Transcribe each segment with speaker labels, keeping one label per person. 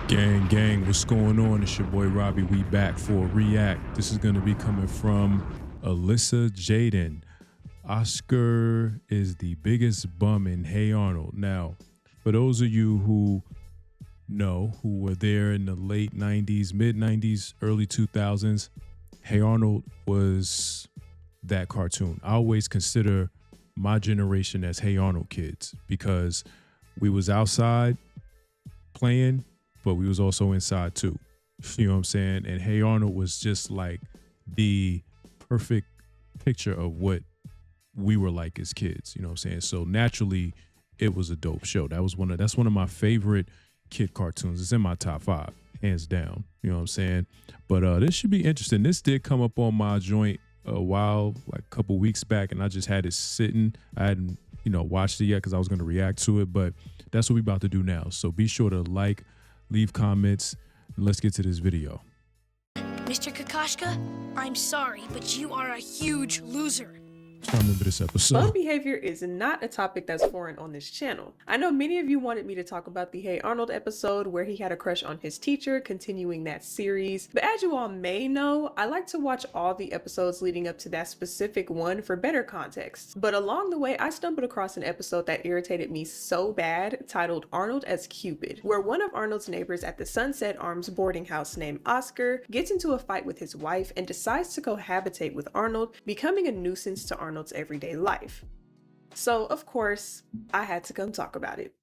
Speaker 1: Gang, what's going on? It's your boy Robbie. We back for a react. This is going to be coming from Alyssa Jaden. Oskar is the biggest bum in Hey Arnold. Now, for those of you who know, who were there in the late 90s, mid 90s, early 2000s, Hey Arnold was that cartoon. I always consider my generation as Hey Arnold kids because we was outside playing, but we was also inside too. You know what I'm saying? And Hey Arnold was just like the perfect picture of what we were like as kids. You know what I'm saying? So naturally, it was a dope show. That's one of my favorite kid cartoons. It's in my top 5, hands down. You know what I'm saying? But this should be interesting. This did come up on my joint a while, like a couple weeks back, and I just had it sitting. I hadn't, watched it yet because I was going to react to it, but that's what we about to do now. So be sure to like, leave comments, and let's get to this video.
Speaker 2: Mr. Kakashka, I'm sorry, but you are a huge loser.
Speaker 1: I remember this episode.
Speaker 3: Bum behavior is not a topic that's foreign on this channel. I know many of you wanted me to talk about the Hey Arnold episode where he had a crush on his teacher, continuing that series. But as you all may know, I like to watch all the episodes leading up to that specific one for better context. But along the way, I stumbled across an episode that irritated me so bad, titled Arnold as Cupid, where one of Arnold's neighbors at the Sunset Arms boarding house named Oskar gets into a fight with his wife and decides to cohabitate with Arnold, becoming a nuisance to Arnold's everyday life. So, of course, I had to come talk about it.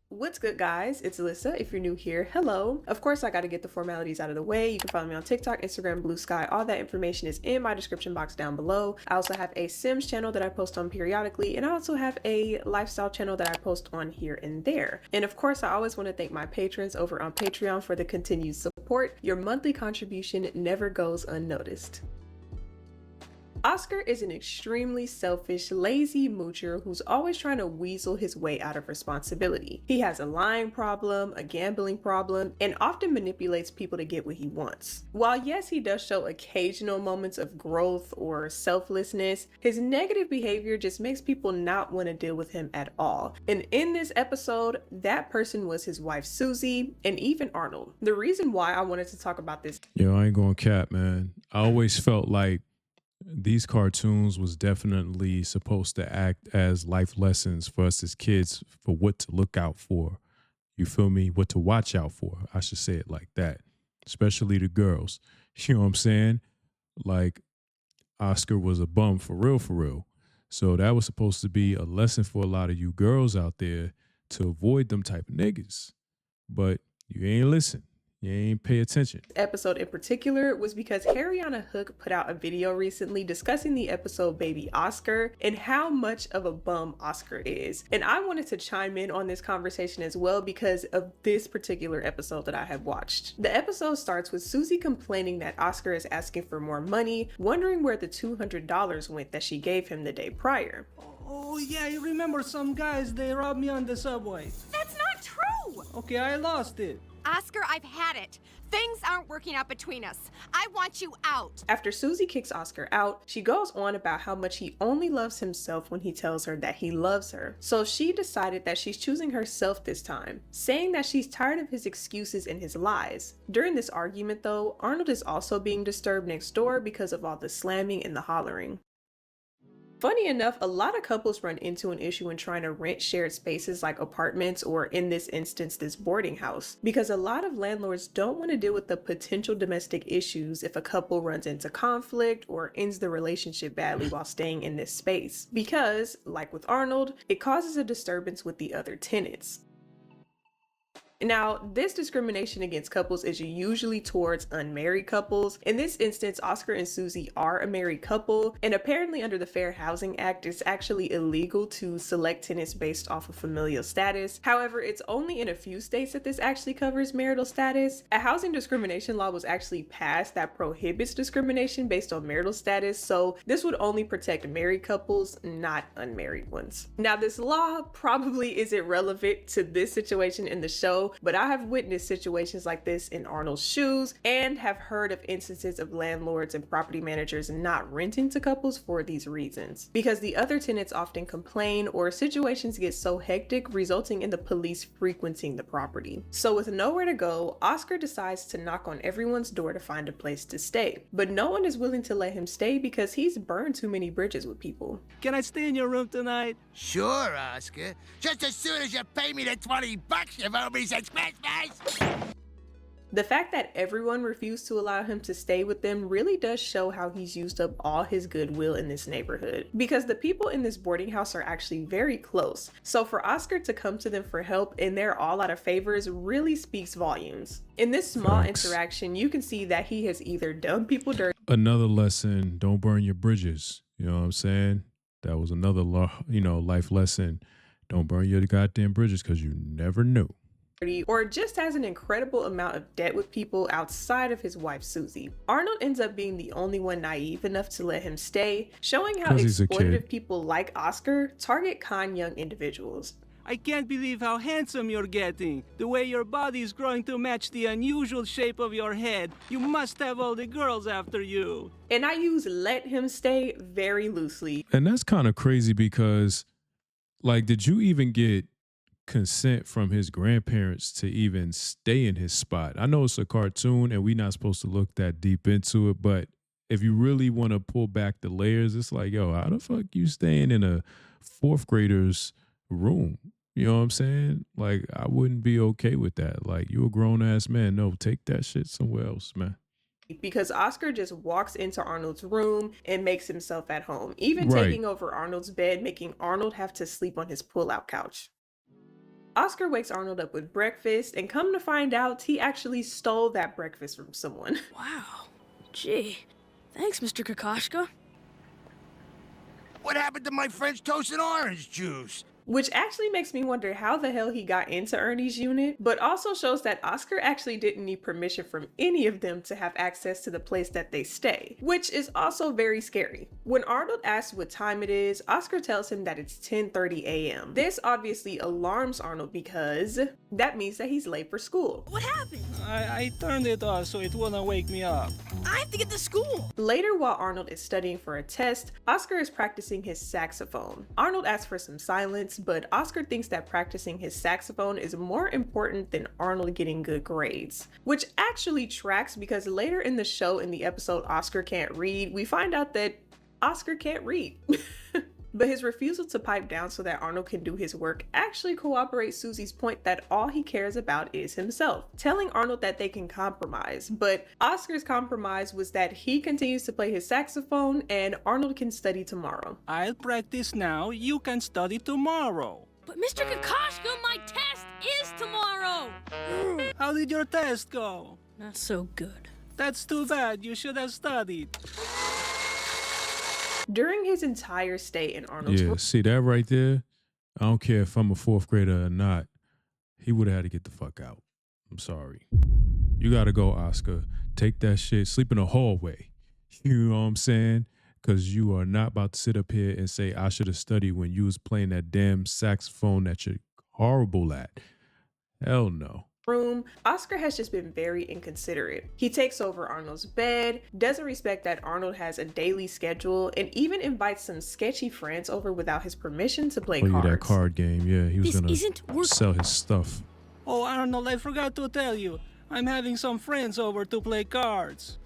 Speaker 3: What's good, guys? It's Alyssa. If you're new here, hello. Of course, I got to get the formalities out of the way. You can follow me on TikTok, Instagram, Blue Sky. All that information is in my description box down below. I also have a Sims channel that I post on periodically, and I also have a lifestyle channel that I post on here and there. And of course, I always want to thank my patrons over on Patreon for the continued support. Your monthly contribution never goes unnoticed. Oskar is an extremely selfish, lazy moocher who's always trying to weasel his way out of responsibility. He has a lying problem, a gambling problem, and often manipulates people to get what he wants. While yes, he does show occasional moments of growth or selflessness, his negative behavior just makes people not want to deal with him at all. And in this episode, that person was his wife Susie and even Arnold. The reason why I wanted to talk about this—
Speaker 1: Yo, I ain't gonna cap, man. I always felt like these cartoons was definitely supposed to act as life lessons for us as kids, for what to look out for. You feel me? What to watch out for. I should say it like that. Especially the girls. You know what I'm saying? Like, Oskar was a bum for real, for real. So that was supposed to be a lesson for a lot of you girls out there to avoid them type of niggas. But you ain't listen. You ain't pay attention.
Speaker 3: Episode in particular was because Harriana Hook put out a video recently discussing the episode Baby Oskar and how much of a bum Oskar is. And I wanted to chime in on this conversation as well because of this particular episode that I have watched. The episode starts with Susie complaining that Oskar is asking for more money, wondering where the $200 went that she gave him the day prior.
Speaker 4: Oh yeah, you remember some guys, they robbed me on the subway.
Speaker 5: That's not true!
Speaker 4: Okay, I lost it.
Speaker 5: Oskar, I've had it. Things aren't working out between us. I want you out.
Speaker 3: After Susie kicks Oskar out, she goes on about how much he only loves himself when he tells her that he loves her. So she decided that she's choosing herself this time, saying that she's tired of his excuses and his lies. During this argument though, Arnold is also being disturbed next door because of all the slamming and the hollering. Funny enough, a lot of couples run into an issue when trying to rent shared spaces like apartments, or in this instance, this boarding house, because a lot of landlords don't want to deal with the potential domestic issues if a couple runs into conflict or ends the relationship badly while staying in this space, because, like with Arnold, it causes a disturbance with the other tenants. Now, this discrimination against couples is usually towards unmarried couples. In this instance, Oskar and Susie are a married couple, and apparently under the Fair Housing Act, it's actually illegal to select tenants based off of familial status. However, it's only in a few states that this actually covers marital status. A housing discrimination law was actually passed that prohibits discrimination based on marital status, so this would only protect married couples, not unmarried ones. Now, this law probably isn't relevant to this situation in the show, but I have witnessed situations like this in Arnold's shoes and have heard of instances of landlords and property managers not renting to couples for these reasons, because the other tenants often complain or situations get so hectic, resulting in the police frequenting the property. So with nowhere to go, Oskar decides to knock on everyone's door to find a place to stay, but no one is willing to let him stay because he's burned too many bridges with people.
Speaker 4: Can I stay in your room tonight?
Speaker 6: Sure, Oscar. Just as soon as you pay me the $20 you've owed me since Christmas.
Speaker 3: The fact that everyone refused to allow him to stay with them really does show how he's used up all his goodwill in this neighborhood, because the people in this boarding house are actually very close. So for Oskar to come to them for help and they're all out of favors really speaks volumes. In this small interaction, you can see that he has either done people dirty.
Speaker 1: Another lesson, don't burn your bridges. You know what I'm saying? That was another, life lesson. Don't burn your goddamn bridges because you never knew.
Speaker 3: Or just has an incredible amount of debt with people outside of his wife Susie. Arnold ends up being the only one naive enough to let him stay, showing how exploitative people like Oskar target kind young individuals.
Speaker 4: I can't believe how handsome you're getting. The way your body is growing to match the unusual shape of your head. You must have all the girls after you.
Speaker 3: And I use let him stay very loosely.
Speaker 1: And that's kind of crazy because, did you even get consent from his grandparents to even stay in his spot? I know it's a cartoon and we're not supposed to look that deep into it, but if you really want to pull back the layers, it's like, yo, how the fuck you staying in a fourth grader's room? You know what I'm saying? Like, I wouldn't be okay with that. Like, you a grown ass man. No, take that shit somewhere else, man.
Speaker 3: Because Oskar just walks into Arnold's room and makes himself at home, even taking over Arnold's bed, making Arnold have to sleep on his pull-out couch. Oskar wakes Arnold up with breakfast, and come to find out, he actually stole that breakfast from someone.
Speaker 2: Wow. Gee. Thanks, Mr. Kokoschka.
Speaker 6: What happened to my French toast and orange juice?
Speaker 3: Which actually makes me wonder how the hell he got into Ernie's unit, but also shows that Oskar actually didn't need permission from any of them to have access to the place that they stay, which is also very scary. When Arnold asks what time it is, Oskar tells him that it's 10:30 a.m. This obviously alarms Arnold because that means that he's late for school.
Speaker 2: What happened?
Speaker 4: I turned it off so it wouldn't wake me up.
Speaker 2: I have to get to school.
Speaker 3: Later, while Arnold is studying for a test, Oskar is practicing his saxophone. Arnold asks for some silence, but Oskar thinks that practicing his saxophone is more important than Arnold getting good grades, which actually tracks because later in the show, in the episode Oskar Can't Read, we find out that Oskar can't read. But his refusal to pipe down so that Arnold can do his work actually corroborates Susie's point that all he cares about is himself, telling Arnold that they can compromise. But Oskar's compromise was that he continues to play his saxophone and Arnold can study tomorrow.
Speaker 4: I'll practice now, you can study tomorrow.
Speaker 2: But Mr. Kokoschka, my test is tomorrow.
Speaker 4: How did your test go?
Speaker 2: Not so good.
Speaker 4: That's too bad, you should have studied.
Speaker 3: During his entire stay in Arnold's room,
Speaker 1: see that right there? I don't care if I'm a fourth grader or not. He would have had to get the fuck out. I'm sorry. You got to go, Oskar. Take that shit. Sleep in the hallway. You know what I'm saying? Because you are not about to sit up here and say, I should have studied when you was playing that damn saxophone that you're horrible at. Hell no.
Speaker 3: Oskar has just been very inconsiderate. He takes over Arnold's bed, doesn't respect that Arnold has a daily schedule, and even invites some sketchy friends over without his permission to play cards.
Speaker 1: That card game, yeah. He was
Speaker 2: This
Speaker 1: gonna sell his stuff.
Speaker 4: Oh, Arnold, I forgot to tell you. I'm having some friends over to play cards.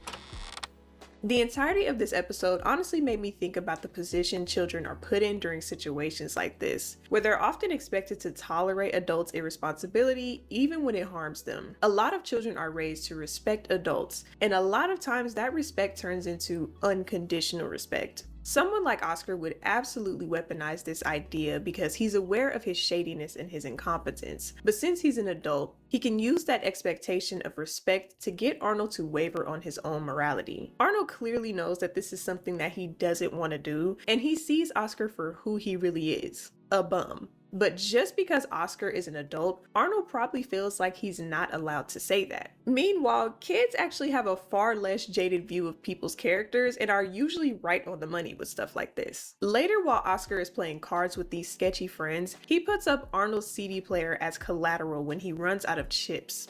Speaker 3: The entirety of this episode honestly made me think about the position children are put in during situations like this, where they're often expected to tolerate adults' irresponsibility even when it harms them. A lot of children are raised to respect adults, and a lot of times that respect turns into unconditional respect. Someone like Oskar would absolutely weaponize this idea because he's aware of his shadiness and his incompetence. But since he's an adult, he can use that expectation of respect to get Arnold to waver on his own morality. Arnold clearly knows that this is something that he doesn't want to do, and he sees Oskar for who he really is, a bum. But just because Oskar is an adult, Arnold probably feels like he's not allowed to say that. Meanwhile, kids actually have a far less jaded view of people's characters and are usually right on the money with stuff like this. Later, while Oskar is playing cards with these sketchy friends, he puts up Arnold's CD player as collateral when he runs out of chips.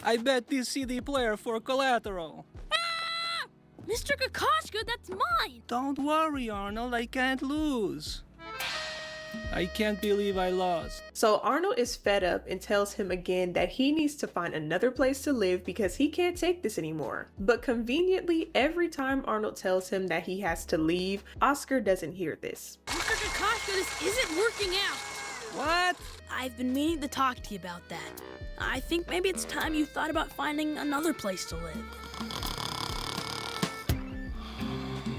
Speaker 4: I bet this CD player for collateral.
Speaker 2: Ah! Mr. Kokoschka, that's mine!
Speaker 4: Don't worry, Arnold, I can't lose. I can't believe I lost.
Speaker 3: So Arnold is fed up and tells him again that he needs to find another place to live because he can't take this anymore. But conveniently, every time Arnold tells him that he has to leave, Oskar doesn't hear this.
Speaker 2: Mr. Kokoschka, this isn't working out!
Speaker 4: What?
Speaker 2: I've been meaning to talk to you about that. I think maybe it's time you thought about finding another place to live.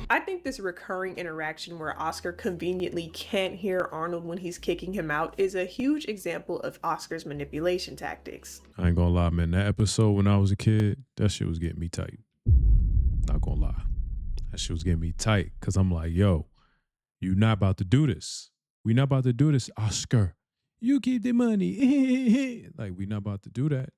Speaker 3: I think this recurring interaction where Oskar conveniently can't hear Arnold when he's kicking him out is a huge example of Oskar's manipulation tactics.
Speaker 1: I ain't gonna lie, man. That episode when I was a kid, that shit was getting me tight. Not gonna lie. That shit was getting me tight because I'm like, yo, you not about to do this. We not about to do this, Oskar. You keep the money. Like, we not about to do that.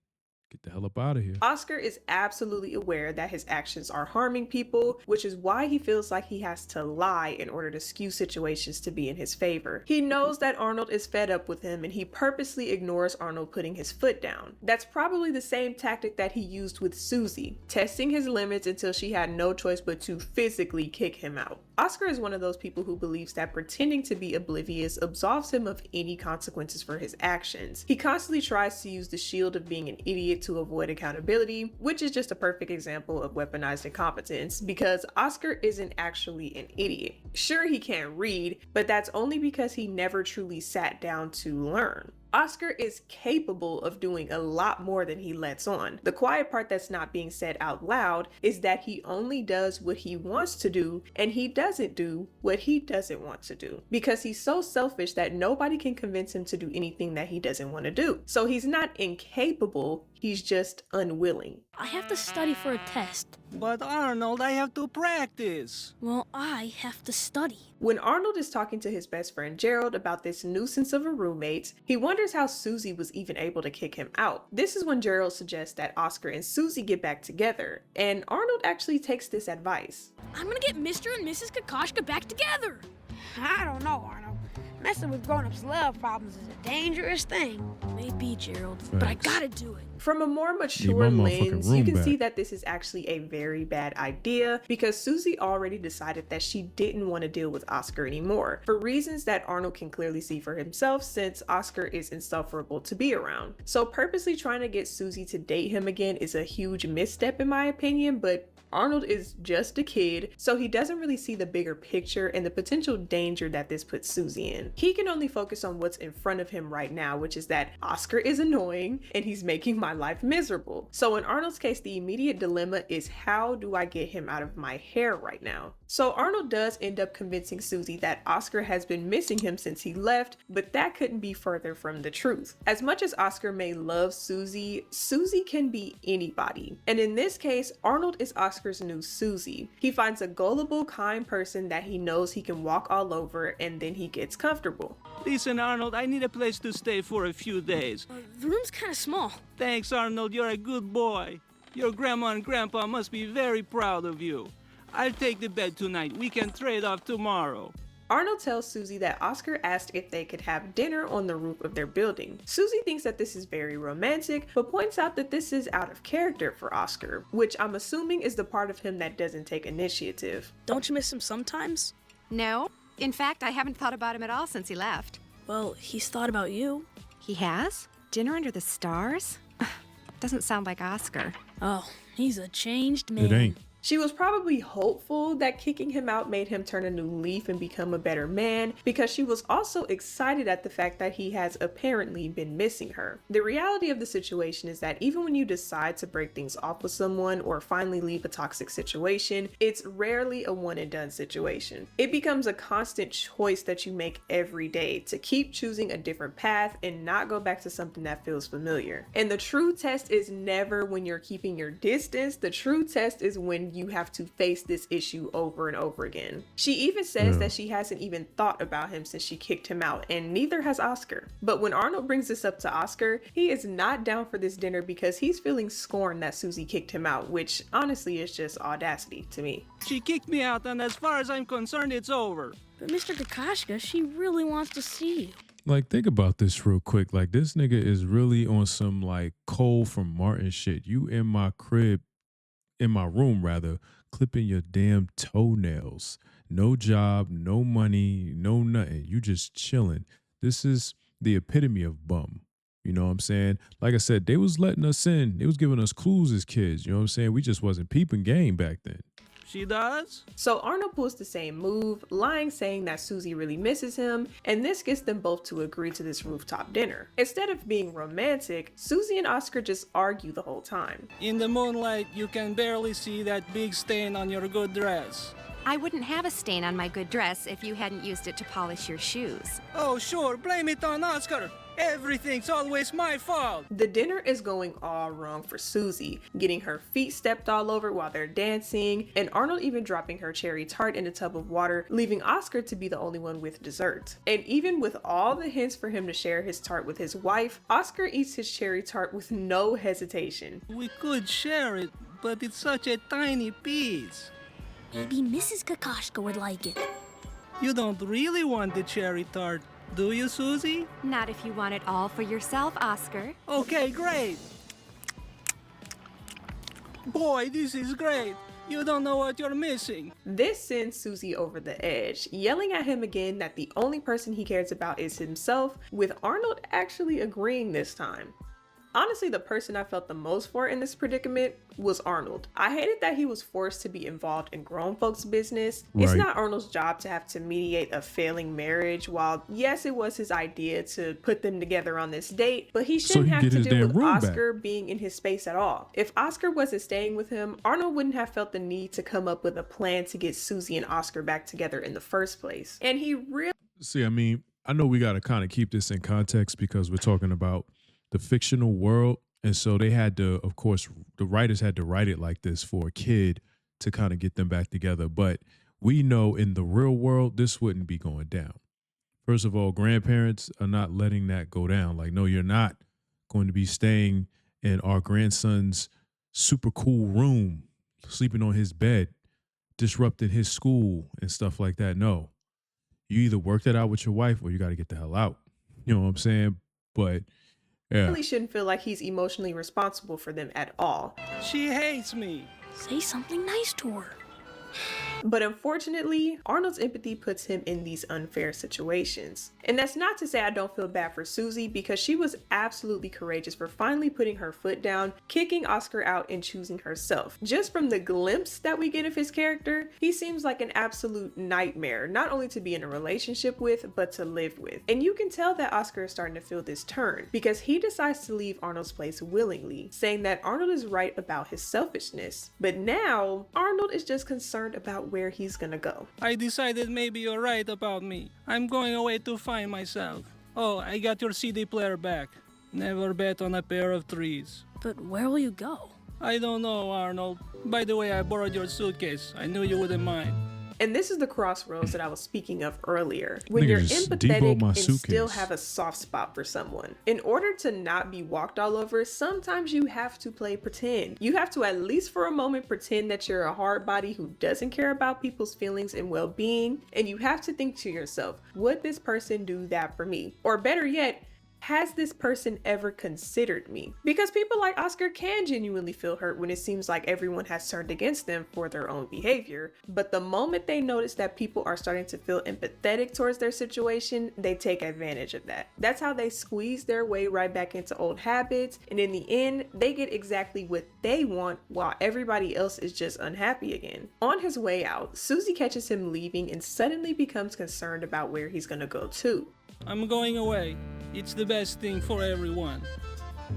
Speaker 1: Get the hell up out of here.
Speaker 3: Oskar is absolutely aware that his actions are harming people, which is why he feels like he has to lie in order to skew situations to be in his favor. He knows that Arnold is fed up with him and he purposely ignores Arnold putting his foot down. That's probably the same tactic that he used with Susie, testing his limits until she had no choice but to physically kick him out. Oskar is one of those people who believes that pretending to be oblivious absolves him of any consequences for his actions. He constantly tries to use the shield of being an idiot to avoid accountability, which is just a perfect example of weaponized incompetence because Oskar isn't actually an idiot. Sure, he can't read, but that's only because he never truly sat down to learn. Oskar is capable of doing a lot more than he lets on. The quiet part that's not being said out loud is that he only does what he wants to do and he doesn't do what he doesn't want to do because he's so selfish that nobody can convince him to do anything that he doesn't want to do. So he's not incapable, he's just unwilling.
Speaker 2: I have to study for a test.
Speaker 4: But Arnold, I have to practice.
Speaker 2: Well, I have to study.
Speaker 3: When Arnold is talking to his best friend Gerald about this nuisance of a roommate, he wonders how Susie was even able to kick him out. This is when Gerald suggests that Oskar and Susie get back together, and Arnold actually takes this advice.
Speaker 2: I'm gonna get Mr. and Mrs. Kokoschka back together.
Speaker 7: I don't know, Arnold. Messing with grown-ups' love problems is a dangerous thing.
Speaker 2: Maybe, Gerald, but I gotta do it.
Speaker 3: From a more mature lens, you can see that this is actually a very bad idea because Susie already decided that she didn't want to deal with Oskar anymore for reasons that Arnold can clearly see for himself since Oskar is insufferable to be around. So purposely trying to get Susie to date him again is a huge misstep in my opinion, but Arnold is just a kid, so he doesn't really see the bigger picture and the potential danger that this puts Susie in. He can only focus on what's in front of him right now, which is that Oskar is annoying and he's making my life miserable. So in Arnold's case, the immediate dilemma is how do I get him out of my hair right now? So Arnold does end up convincing Susie that Oskar has been missing him since he left, but that couldn't be further from the truth. As much as Oskar may love Susie, Susie can be anybody. And in this case, Arnold is Oscar's new Susie. He finds a gullible, kind person that he knows he can walk all over and then he gets comfortable.
Speaker 4: Listen, Arnold, I need a place to stay for a few days.
Speaker 2: The room's kind of small.
Speaker 4: Thanks, Arnold, you're a good boy. Your grandma and grandpa must be very proud of you. I'll take the bed tonight. We can trade off tomorrow.
Speaker 3: Arnold tells Susie that Oskar asked if they could have dinner on the roof of their building. Susie thinks that this is very romantic, but points out that this is out of character for Oskar, which I'm assuming is the part of him that doesn't take initiative.
Speaker 2: Don't you miss him sometimes?
Speaker 5: No. In fact, I haven't thought about him at all since he left.
Speaker 2: Well, he's thought about you.
Speaker 5: He has? Dinner under the stars? Doesn't sound like Oskar.
Speaker 2: Oh, he's a changed man.
Speaker 1: It ain't.
Speaker 3: She was probably hopeful that kicking him out made him turn a new leaf and become a better man because she was also excited at the fact that he has apparently been missing her. The reality of the situation is that even when you decide to break things off with someone or finally leave a toxic situation, it's rarely a one and done situation. It becomes a constant choice that you make every day to keep choosing a different path and not go back to something that feels familiar. And the true test is never when you're keeping your distance. The true test is when then you have to face this issue over and over again. She even says that she hasn't even thought about him since she kicked him out, and neither has Oskar. But when Arnold brings this up to Oskar, he is not down for this dinner because he's feeling scorned that Susie kicked him out, which honestly is just audacity to me.
Speaker 4: She kicked me out, and as far as I'm concerned, it's over.
Speaker 2: But Mr. Kokoschka, she really wants to see you.
Speaker 1: Like, think about this real quick. Like, this nigga is really on some, like, Cole from Martin shit. You in my crib, in my room, rather, clipping your damn toenails. No job, no money, no nothing. You just chilling. This is the epitome of bum. You know what I'm saying? Like I said, they was letting us in. They was giving us clues as kids. You know what I'm saying? We just wasn't peeping game back then.
Speaker 4: She does?
Speaker 3: So Arnold pulls the same move, lying saying that Susie really misses him, and this gets them both to agree to this rooftop dinner. Instead of being romantic, Susie and Oskar just argue the whole time.
Speaker 4: In the moonlight, you can barely see that big stain on your good dress.
Speaker 5: I wouldn't have a stain on my good dress if you hadn't used it to polish your shoes.
Speaker 4: Oh, sure, blame it on Oskar. Everything's always my fault.
Speaker 3: The dinner is going all wrong for Susie, getting her feet stepped all over while they're dancing, and Arnold even dropping her cherry tart in a tub of water, leaving Oskar to be the only one with dessert. And even with all the hints for him to share his tart with his wife, Oskar eats his cherry tart with no hesitation.
Speaker 4: We could share it, but it's such a tiny piece.
Speaker 2: Maybe Mrs. Kokoschka would like it.
Speaker 4: You don't really want the cherry tart, do you, Susie?
Speaker 5: Not if you want it all for yourself, Oskar.
Speaker 4: Okay, great. Boy, this is great. You don't know what you're missing.
Speaker 3: This sends Susie over the edge, yelling at him again that the only person he cares about is himself, with Arnold actually agreeing this time. Honestly, the person I felt the most for in this predicament was Arnold. I hated that he was forced to be involved in grown folks' business. Right. It's not Arnold's job to have to mediate a failing marriage. While yes, it was his idea to put them together on this date, but he shouldn't have to deal with Oskar being in his space at all. If Oskar wasn't staying with him, Arnold wouldn't have felt the need to come up with a plan to get Susie and Oskar back together in the first place. And he really...
Speaker 1: See, I mean, I know we got to kind of keep this in context because we're talking about the fictional world. And so they had to, of course, the writers had to write it like this for a kid to kind of get them back together. But we know in the real world, this wouldn't be going down. First of all, grandparents are not letting that go down. Like, no, you're not going to be staying in our grandson's super cool room, sleeping on his bed, disrupting his school and stuff like that. No, you either work that out with your wife or you got to get the hell out. You know what I'm saying? But yeah.
Speaker 3: Really shouldn't feel like he's emotionally responsible for them at all.
Speaker 4: She hates me.
Speaker 2: Say something nice to her.
Speaker 3: But unfortunately, Arnold's empathy puts him in these unfair situations. And that's not to say I don't feel bad for Susie, because she was absolutely courageous for finally putting her foot down, kicking Oskar out, and choosing herself. Just from the glimpse that we get of his character, he seems like an absolute nightmare, not only to be in a relationship with, but to live with. And you can tell that Oskar is starting to feel this turn, because he decides to leave Arnold's place willingly, saying that Arnold is right about his selfishness. But now, Arnold is just concerned about where he's gonna go.
Speaker 4: I decided maybe you're right about me. I'm going away to find myself. Oh, I got your CD player back. Never bet on a pair of trees.
Speaker 2: But where will you go?
Speaker 4: I don't know, Arnold. By the way, I borrowed your suitcase. I knew you wouldn't mind.
Speaker 3: And this is the crossroads that I was speaking of earlier. When you're empathetic and still have a soft spot for someone. In order to not be walked all over, sometimes you have to play pretend. You have to, at least for a moment, pretend that you're a hard body who doesn't care about people's feelings and well-being. And you have to think to yourself, would this person do that for me? Or better yet, has this person ever considered me? Because people like Oskar can genuinely feel hurt when it seems like everyone has turned against them for their own behavior. But the moment they notice that people are starting to feel empathetic towards their situation, they take advantage of that. That's how they squeeze their way right back into old habits. And in the end, they get exactly what they want while everybody else is just unhappy again. On his way out, Susie catches him leaving and suddenly becomes concerned about where he's gonna go to.
Speaker 4: I'm going away. It's the best thing for everyone.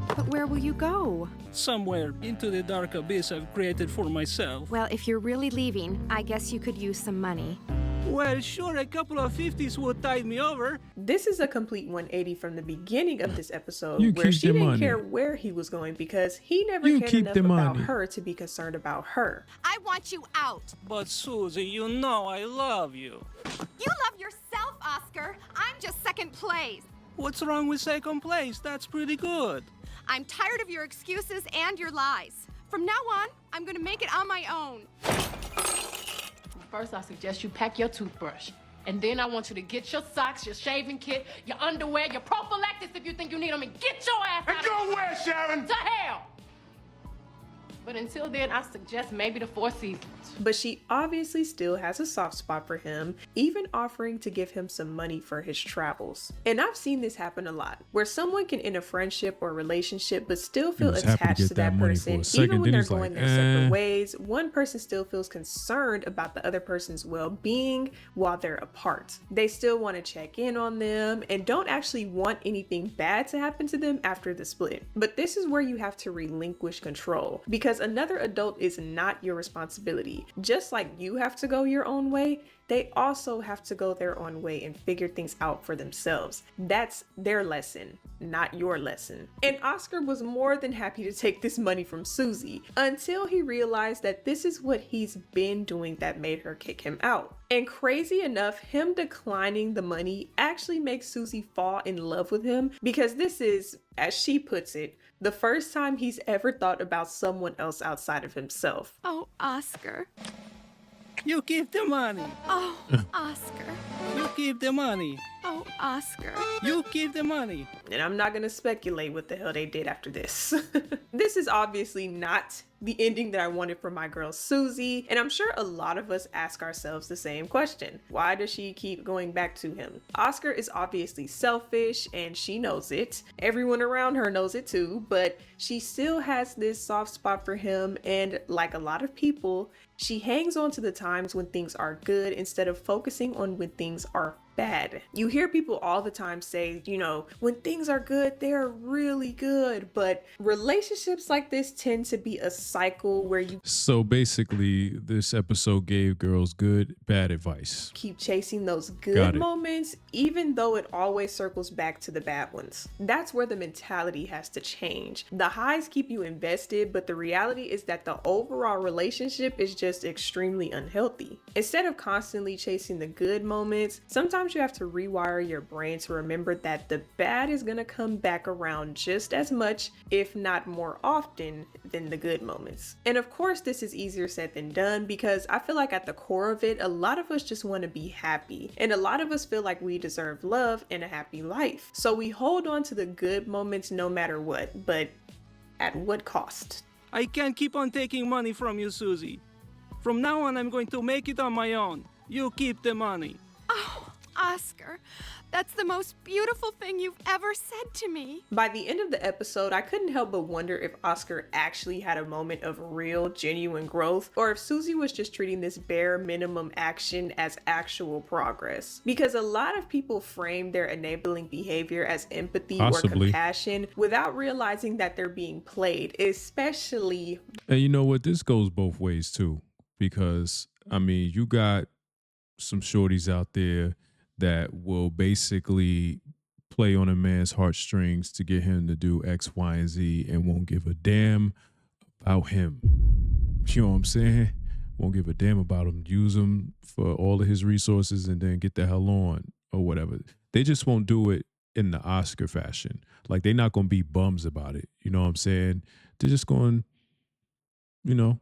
Speaker 5: But where will you go?
Speaker 4: Somewhere into the dark abyss I've created for myself.
Speaker 5: Well, if you're really leaving, I guess you could use some money.
Speaker 4: Well, sure, a couple of 50s would tide me over.
Speaker 3: This is a complete 180 from the beginning of this episode,
Speaker 1: You
Speaker 3: where
Speaker 1: keep
Speaker 3: she
Speaker 1: the
Speaker 3: didn't
Speaker 1: money.
Speaker 3: care where he was going because he never
Speaker 1: You
Speaker 3: cared
Speaker 1: keep
Speaker 3: enough
Speaker 1: the
Speaker 3: about
Speaker 1: money.
Speaker 3: her to be concerned about her.
Speaker 5: I want you out.
Speaker 4: But Susie, you know I love you.
Speaker 5: You love yourself, Oscar. I'm just second place.
Speaker 4: What's wrong with second place? That's pretty good.
Speaker 5: I'm tired of your excuses and your lies. From now on, I'm gonna make it on my own.
Speaker 8: First, I suggest you pack your toothbrush. And then I want you to get your socks, your shaving kit, your underwear, your prophylactics if you think you need them, and get your ass out.
Speaker 6: And go where, Sharon?
Speaker 8: To hell! But until then, I suggest maybe the Four Seasons.
Speaker 3: But she obviously still has a soft spot for him, even offering to give him some money for his travels. And I've seen this happen a lot, where someone can end a friendship or relationship but still feel
Speaker 1: was happy to
Speaker 3: attached
Speaker 1: get
Speaker 3: to
Speaker 1: that
Speaker 3: that
Speaker 1: money for
Speaker 3: person.
Speaker 1: a second,
Speaker 3: Even when
Speaker 1: then
Speaker 3: they're
Speaker 1: he's like,
Speaker 3: going their separate
Speaker 1: eh.
Speaker 3: ways, one person still feels concerned about the other person's well-being while they're apart. They still want to check in on them and don't actually want anything bad to happen to them after the split. But this is where you have to relinquish control, because another adult is not your responsibility. Just like you have to go your own way, they also have to go their own way and figure things out for themselves. That's their lesson, not your lesson. And Oscar was more than happy to take this money from Susie until he realized that this is what he's been doing that made her kick him out. And crazy enough, him declining the money actually makes Susie fall in love with him, because this is, as she puts it, the first time he's ever thought about someone else outside of himself.
Speaker 5: Oh, Oscar.
Speaker 4: You keep the money.
Speaker 5: Oh, Oscar.
Speaker 4: You keep the money.
Speaker 5: Oh, Oscar.
Speaker 4: You keep the money.
Speaker 3: And I'm not gonna speculate what the hell they did after this. This is obviously not the ending that I wanted for my girl Susie, and I'm sure a lot of us ask ourselves the same question. Why does she keep going back to him? Oscar is obviously selfish and she knows it. Everyone around her knows it too, but she still has this soft spot for him, and like a lot of people, she hangs on to the times when things are good instead of focusing on when things are bad. You hear people all the time say, you know, when things are good, they're really good. But relationships like this tend to be a cycle where you
Speaker 1: So basically, this episode gave girls good, bad advice.
Speaker 3: keep chasing those
Speaker 1: Got
Speaker 3: good
Speaker 1: it.
Speaker 3: moments, even though it always circles back to the bad ones. That's where the mentality has to change. The highs keep you invested, but the reality is that the overall relationship is just extremely unhealthy. Instead of constantly chasing the good moments, sometimes you have to rewire your brain to remember that the bad is gonna come back around just as much, if not more often, than the good moments. And of course, this is easier said than done, because I feel like at the core of it, a lot of us just want to be happy. And a lot of us feel like we deserve love and a happy life. So we hold on to the good moments no matter what, but at what cost?
Speaker 4: I can't keep on taking money from you, Susie. From now on, I'm going to make it on my own. You keep the money.
Speaker 5: Oh, Oscar. That's the most beautiful thing you've ever said to me.
Speaker 3: By the end of the episode, I couldn't help but wonder if Oscar actually had a moment of real, genuine growth, or if Susie was just treating this bare minimum action as actual progress. Because a lot of people frame their enabling behavior as empathy or
Speaker 1: Possibly.
Speaker 3: compassion without realizing that they're being played, especially
Speaker 1: And you know what? This goes both ways too, because I mean, you got some shorties out there that will basically play on a man's heartstrings to get him to do X, Y, and Z, and won't give a damn about him. You know what I'm saying? Won't give a damn about him. Use him for all of his resources and then get the hell on or whatever. They just won't do it in the Oscar fashion. Like, they're not going to be bums about it. You know what I'm saying? They're just going, you know,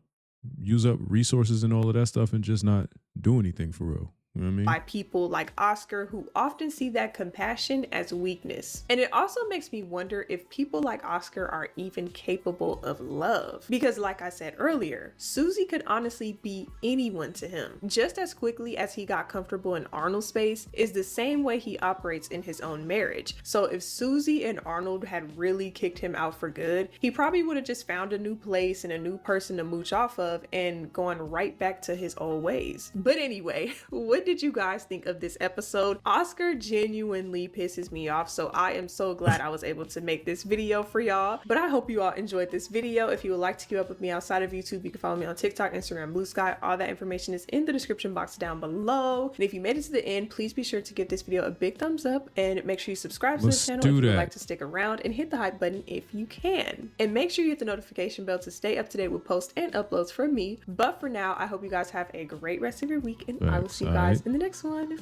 Speaker 1: use up resources and all of that stuff and just not do anything for real. You know what I mean?
Speaker 3: by people like Oscar, who often see that compassion as weakness. And it also makes me wonder if people like Oscar are even capable of love. Because like I said earlier, Susie could honestly be anyone to him. Just as quickly as he got comfortable in Arnold's space is the same way he operates in his own marriage. So if Susie and Arnold had really kicked him out for good, he probably would have just found a new place and a new person to mooch off of and gone right back to his old ways. But anyway, what what did you guys think of this episode? Oskar genuinely pisses me off, so I am so glad I was able to make this video for y'all. But I hope you all enjoyed this video. If you would like to keep up with me outside of YouTube, you can follow me on TikTok, Instagram, Blue Sky. All that information is in the description box down below. And if you made it to the end, please be sure to give this video a big thumbs up and make sure you subscribe to the channel if you would like to stick around, and hit the hype button if you can. And make sure you hit the notification bell to stay up to date with posts and uploads from me. But for now, I hope you guys have a great rest of your week, and I will see you guys in the next one.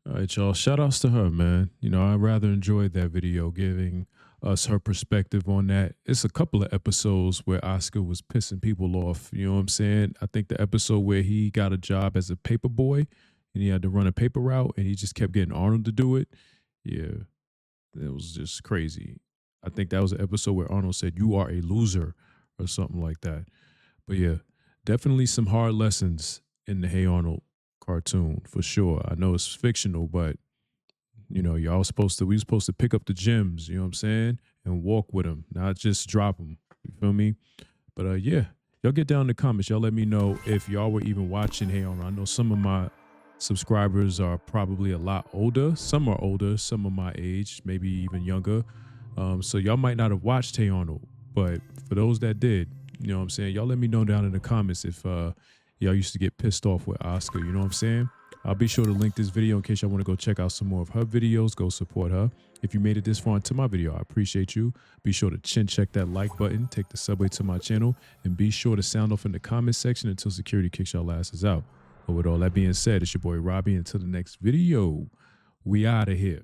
Speaker 1: All right, y'all. Shout outs to her, man. You know, I rather enjoyed that video, giving us her perspective on that. It's a couple of episodes where Oskar was pissing people off. You know what I'm saying? I think the episode where he got a job as a paper boy and he had to run a paper route and he just kept getting Arnold to do it. Yeah, it was just crazy. I think that was an episode where Arnold said, "You are a loser," or something like that. But yeah, definitely some hard lessons in the Hey Arnold cartoon for sure. I know it's fictional, but you know, we were supposed to pick up the gems, you know what I'm saying, and walk with them, not just drop them. You feel me? But yeah, y'all get down in the comments. Y'all let me know if y'all were even watching Hey Arnold. I know some of my subscribers are probably a lot older. Some are older, some are my age, maybe even younger. So y'all might not have watched Hey Arnold, but for those that did, you know what I'm saying, y'all let me know down in the comments if y'all used to get pissed off with Oskar, you know what I'm saying? I'll be sure to link this video in case y'all want to go check out some more of her videos. Go support her. If you made it this far into my video, I appreciate you. Be sure to check that like button, take the subway to my channel, and be sure to sound off in the comment section until security kicks y'all asses out. But with all that being said, it's your boy Robbie. Until the next video, we out of here.